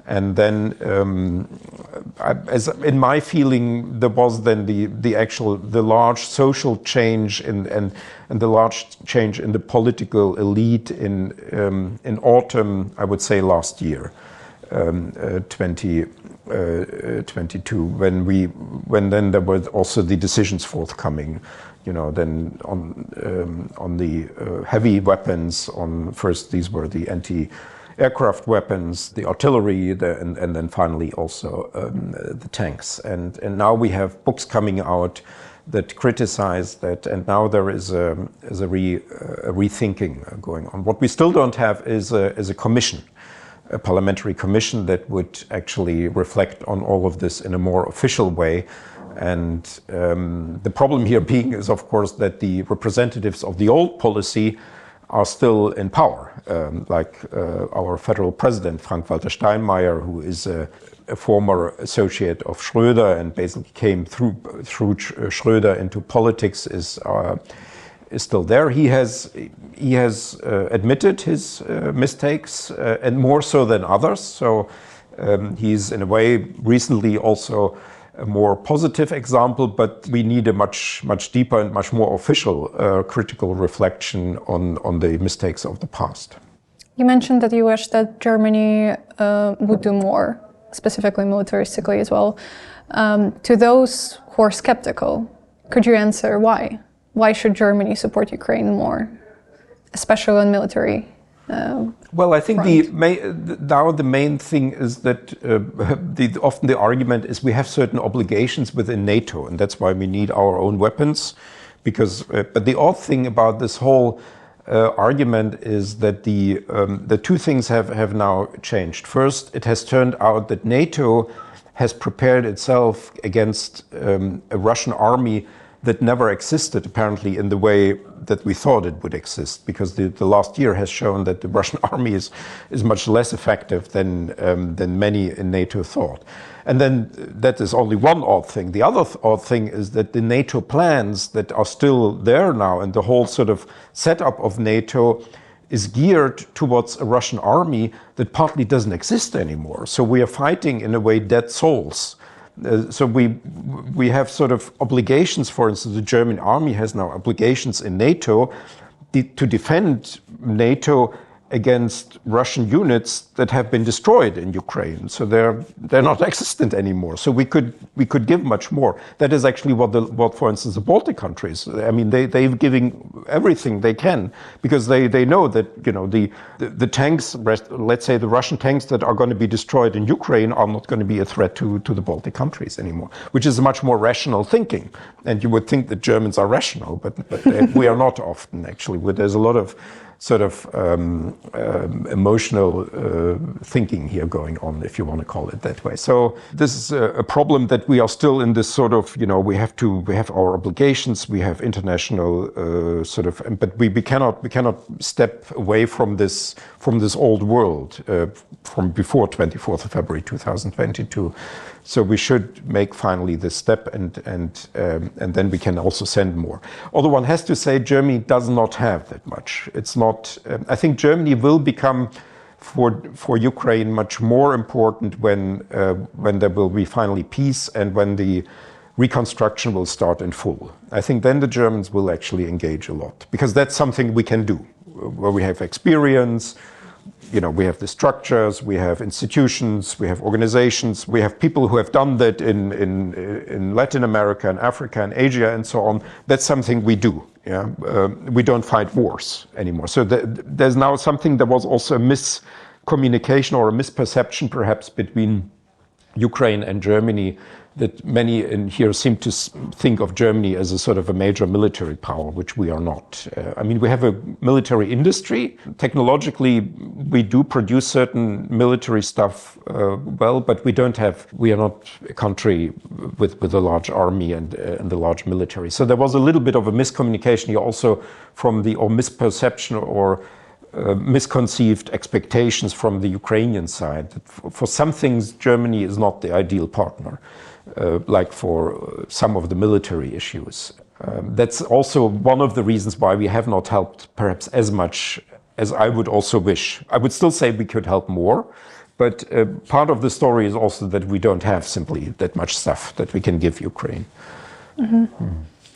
And then, as in my feeling, there was then the large social change and the large change in the political elite in autumn, I would say last year, 2022, when then there were also the decisions forthcoming. Then on the heavy weapons, first these were the anti-aircraft weapons, the artillery, and then finally also the tanks. And now we have books coming out that criticize that, and now there is a rethinking going on. What we still don't have is a commission, a parliamentary commission that would actually reflect on all of this in a more official way. And the problem here being is, of course, that the representatives of the old policy are still in power, like our federal president, Frank-Walter Steinmeier, who is a former associate of Schröder and basically came through Schröder into politics, is still there. He has admitted his mistakes, and more so than others. So he's in a way recently also a more positive example, but we need a much deeper and much more official critical reflection on the mistakes of the past. You mentioned that you wish that Germany would do more, specifically militaristically as well. To those who are skeptical, could you answer why? Why should Germany support Ukraine more, especially on military? Well, I think now the main thing is that often the argument is we have certain obligations within NATO, and that's why we need our own weapons. But the odd thing about this whole argument is that the two things have now changed. First, it has turned out that NATO has prepared itself against a Russian army that never existed, apparently, in the way that we thought it would exist, because the last year has shown that the Russian army is much less effective than many in NATO thought. And then that is only one odd thing. The other odd thing is that the NATO plans that are still there now, and the whole sort of setup of NATO is geared towards a Russian army that partly doesn't exist anymore. So we are fighting, in a way, dead souls. So we have sort of obligations. For instance, the German army has now obligations in NATO to defend NATO against Russian units that have been destroyed in Ukraine. So they're not existent anymore. So we could give much more. That is actually what for instance, the Baltic countries. I mean, they're giving everything they can because they know that the tanks, let's say the Russian tanks that are going to be destroyed in Ukraine, are not going to be a threat to the Baltic countries anymore, which is a much more rational thinking. And you would think that Germans are rational, but we are not often actually. There's a lot of sort of emotional thinking here going on, if you want to call it that way. So this is a problem that we are still in this sort of, we have our obligations, we have international but we cannot step away from this old world from before 24th of February 2022. So we should make finally this step, and then we can also send more. Although one has to say Germany does not have that much. It's not. I think Germany will become for Ukraine much more important when there will be finally peace and when the reconstruction will start in full. I think then the Germans will actually engage a lot, because that's something we can do, where we have experience. We have the structures, we have institutions, we have organizations, we have people who have done that in Latin America and Africa and Asia and so on. That's something we do. We don't fight wars anymore. So there's now something. There was also a miscommunication or a misperception perhaps between Ukraine and Germany, that many in here seem to think of Germany as a sort of a major military power, which we are not. We have a military industry. Technologically, we do produce certain military stuff well, but we are not a country with a large army and a large military. So there was a little bit of a miscommunication here also or misperception or misconceived expectations from the Ukrainian side. For some things, Germany is not the ideal partner. Like for some of the military issues. That's also one of the reasons why we have not helped perhaps as much as I would also wish. I would still say we could help more, but part of the story is also that we don't have simply that much stuff that we can give Ukraine. Mm-hmm.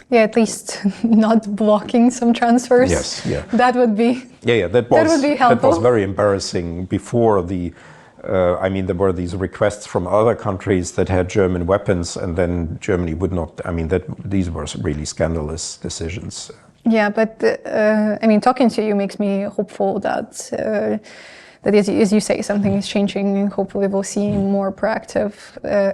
Yeah, at least not blocking some transfers. Yes, yeah. That would be. That would be helpful. That was very embarrassing before the. There were these requests from other countries that had German weapons, and then Germany would not. These were really scandalous decisions. Yeah, but talking to you makes me hopeful that as you say, something is changing. Hopefully, we'll see more proactive,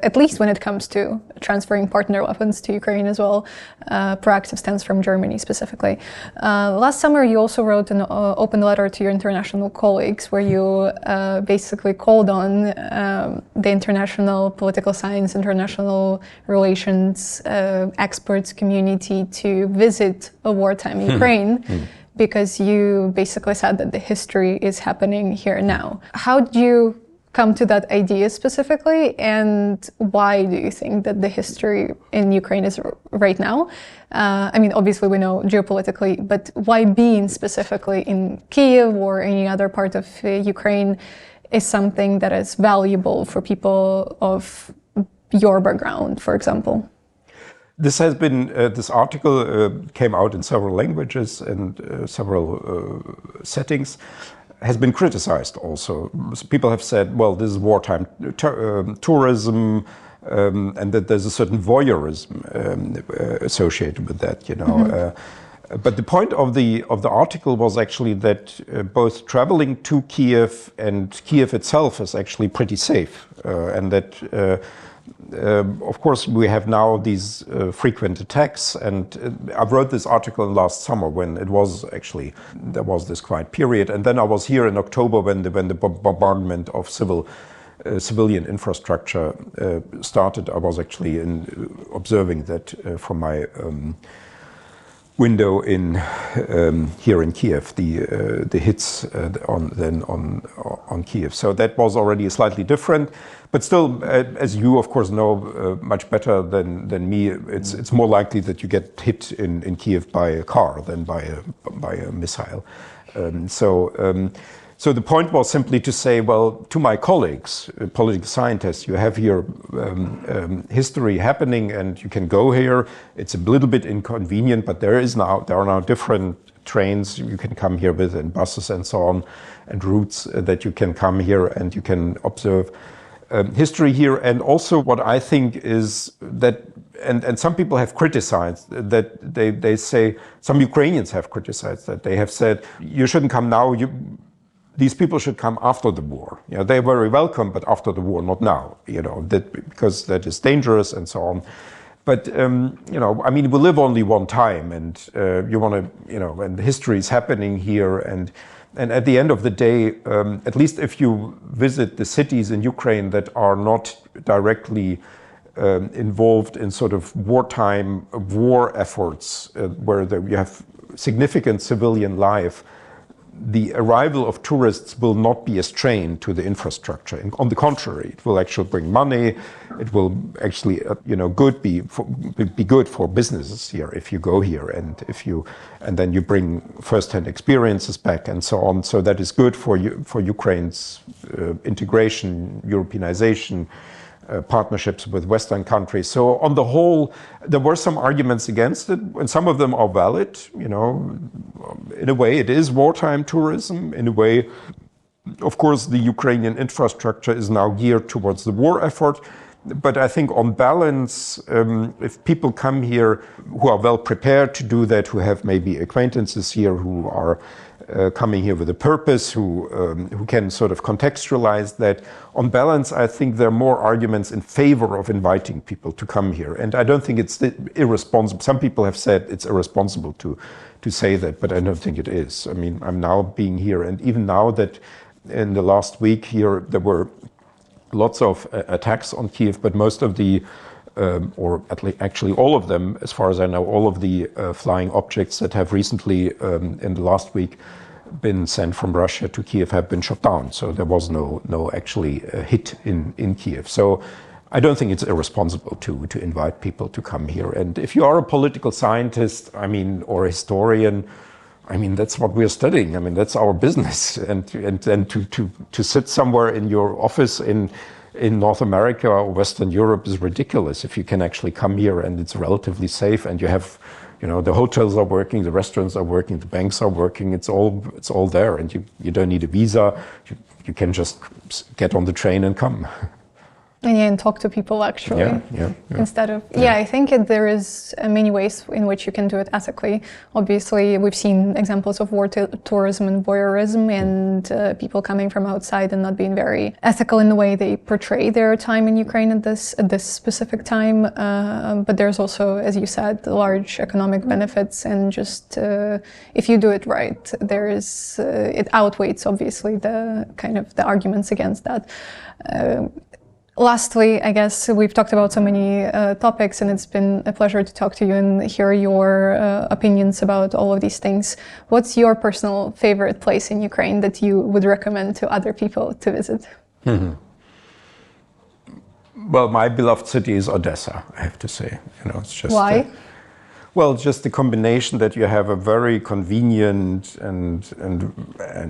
at least when it comes to transferring partner weapons to Ukraine as well. Proactive stance from Germany specifically. Last summer, you also wrote an open letter to your international colleagues, where you basically called on the international political science, international relations experts community to visit a wartime Ukraine. Because you basically said that the history is happening here now. How did you come to that idea specifically, and why do you think that the history in Ukraine is right now? Obviously we know geopolitically, but why being specifically in Kyiv or any other part of Ukraine is something that is valuable for people of your background, for example? This has been, this article came out in several languages and several settings, has been criticized also. People have said, well, this is wartime tourism, and that there's a certain voyeurism associated with that, But the point of the article was actually that both traveling to Kiev and Kiev itself is actually pretty safe, and that of course, we have now these frequent attacks, and I wrote this article last summer when there was this quiet period, and then I was here in October when the bombardment of civilian infrastructure started. I was actually observing that from my window here in Kiev, the hits on Kiev. So that was already slightly different, but still, as you of course know much better than me, it's more likely that you get hit in Kiev by a car than by a missile. So the point was simply to say, well, to my colleagues, political scientists, you have here history happening, and you can go here. It's a little bit inconvenient, but there are now different trains you can come here with, and buses and so on, and routes that you can come here and you can observe history here. And also what I think is that, and some people have criticized that, they say, some Ukrainians have criticized that. They have said, you shouldn't come now, these people should come after the war. They're very welcome, but after the war, not now, because that is dangerous and so on. But you know, I mean, we live only one time, and you want to, you know, and history is happening here, and at the end of the day, at least if you visit the cities in Ukraine that are not directly involved in sort of wartime war efforts, where you have significant civilian life, the arrival of tourists will not be a strain to the infrastructure. And on the contrary, it will actually bring money. It will actually, you know, be good for businesses here if you go here, and then you bring first-hand experiences back and so on. So that is good for Ukraine's integration, Europeanization, partnerships with Western countries. So on the whole, there were some arguments against it, and some of them are valid. You know, in a way, it is wartime tourism. In a way, of course, the Ukrainian infrastructure is now geared towards the war effort. But I think on balance, if people come here who are well prepared to do that, who have maybe acquaintances here, who are coming here with a purpose, who can sort of contextualize that. On balance, I think there are more arguments in favor of inviting people to come here. And I don't think it's irresponsible. Some people have said it's irresponsible to say that, but I don't think it is. I mean, I'm now being here, and even now that in the last week here, there were lots of attacks on Kyiv, but most of the or at least actually all of them, as far as I know, all of the flying objects that have recently, in the last week, been sent from Russia to Kyiv have been shot down. So there was no actually hit in Kyiv. So I don't think it's irresponsible to invite people to come here. And if you are a political scientist, I mean, or a historian, I mean, that's what we're studying. I mean, that's our business. And to sit somewhere in your office in North America or Western Europe is ridiculous. If you can actually come here and it's relatively safe, and you have, you know, the hotels are working, the restaurants are working, the banks are working, it's all there, and you don't need a visa. You can just get on the train and come. And talk to people actually, instead of I think there is many ways in which you can do it ethically. Obviously, we've seen examples of war tourism and voyeurism, and people coming from outside and not being very ethical in the way they portray their time in Ukraine at this specific time. But there's also, as you said, large economic benefits, and just if you do it right, there is it outweighs obviously the kind of the arguments against that. Lastly, I guess we've talked about so many topics, and it's been a pleasure to talk to you and hear your opinions about all of these things. What's your personal favorite place in Ukraine that you would recommend to other people to visit? Mm-hmm. Well, my beloved city is Odessa, I have to say. You know, it's just why? Well, just the combination that you have a very convenient and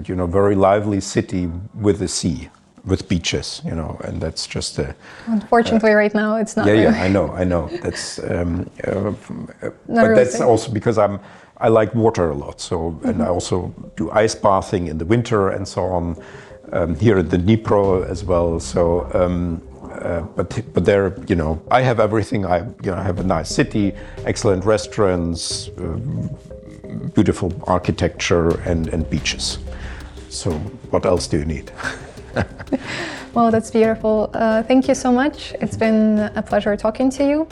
you know, very lively city with the sea, with beaches, you know, and that's just a... Unfortunately, right now it's not. Yeah, I know. That's, but really that's also because I like water a lot. So, and I also do ice bathing in the winter and so on. Here at the Dnipro as well. So, but there, you know, I have everything. I have a nice city, excellent restaurants, beautiful architecture, and beaches. So, what else do you need? Well, that's beautiful. Thank you so much. It's been a pleasure talking to you.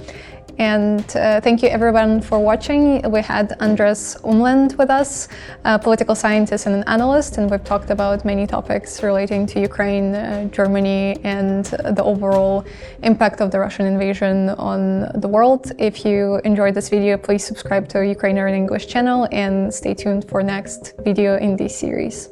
And thank you everyone for watching. We had Andreas Umland with us, a political scientist and an analyst, and we've talked about many topics relating to Ukraine, Germany, and the overall impact of the Russian invasion on the world. If you enjoyed this video, please subscribe to Ukrainian English channel and stay tuned for next video in this series.